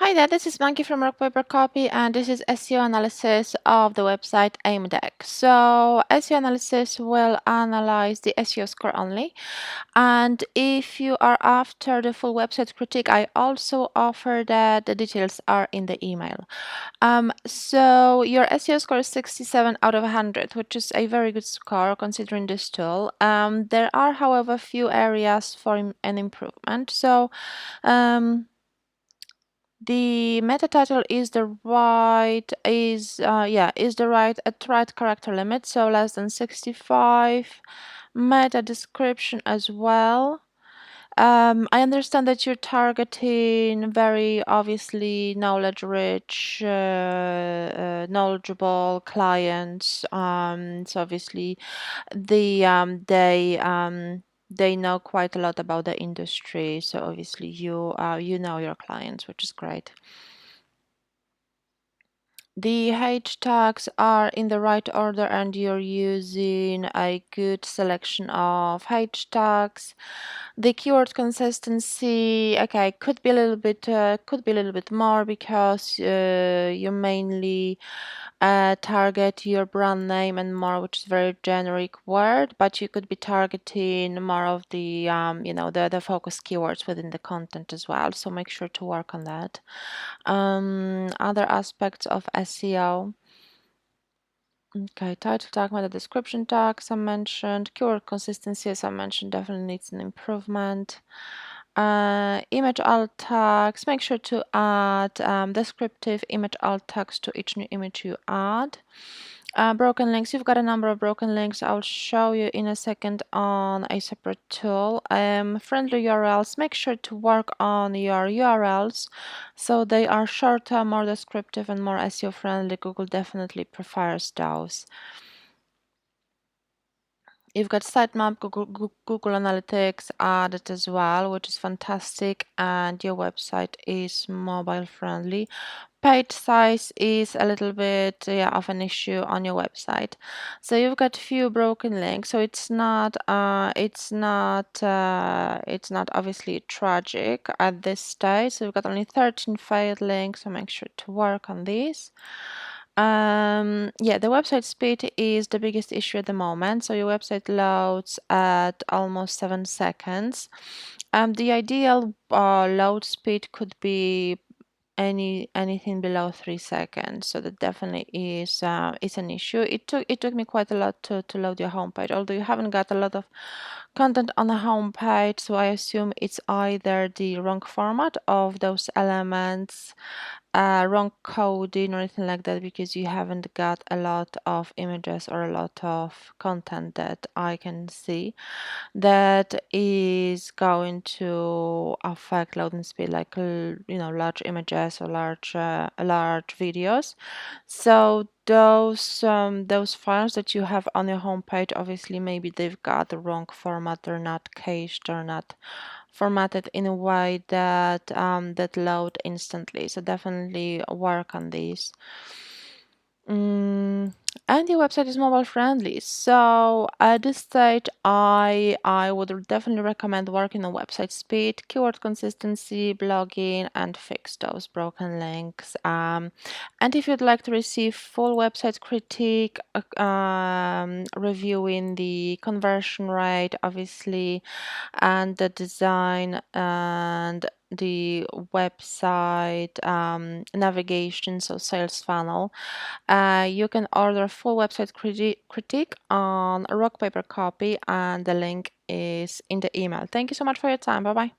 Hi there, this is Monkey from Rock Paper Copy, and this is SEO analysis of the website Dek. So SEO analysis will analyze the SEO score only, and if you are after the full website critique, I also offer that the details are in the email. So your SEO score is 67 out of 100, which is a very good score considering this tool. There are, however, few areas for an improvement. So the meta title is the right at right character limit, so less than 65. Meta description as well. I understand that you're targeting very obviously knowledge-rich, knowledgeable clients. So obviously they know quite a lot about the industry. So obviously you know your clients, which is great. The H tags are in the right order and you're using a good selection of H tags. The keyword consistency, okay, could be a little bit more because you mainly target your brand name and more, which is very generic word, but you could be targeting more of the the focus keywords within the content as well. So make sure to work on that. Other aspects of SEO. Okay, title tag, meta description tags I mentioned, keyword consistency as I mentioned definitely needs an improvement. Image alt tags, make sure to add descriptive image alt tags to each new image you add. Broken links, you've got a number of broken links. I'll show you in a second on a separate tool. Friendly URLs, make sure to work on your URLs so they are shorter, more descriptive, and more SEO friendly. Google definitely prefers those. You've got sitemap, Google Analytics added as well, which is fantastic, and your website is mobile friendly. Page size is a little bit of an issue on your website. So you've got few broken links, so it's not obviously tragic at this stage. So you've got only 13 failed links, so make sure to work on these. The website speed is the biggest issue at the moment. So your website loads at almost 7 seconds. The ideal load speed could be anything below 3 seconds. So that definitely is an issue. It took me quite a lot to load your homepage, although you haven't got a lot of content on the homepage. So I assume it's either the wrong format of those elements, wrong coding or anything like that, because you haven't got a lot of images or a lot of content that I can see that is going to affect loading speed, like large images or large videos. So those files that you have on your homepage, obviously maybe they've got the wrong format, they're not cached, they're not formatted in a way that load instantly. So definitely work on these. And your website is mobile friendly. So at this stage, I would definitely recommend working on website speed, keyword consistency, blogging, and fix those broken links. And if you'd like to receive full website critique, reviewing the conversion rate, obviously, and the design and the website navigation, so sales funnel, you can order full website critique on a rock paper copy, and the link is in the email. Thank you so much for your time. Bye bye.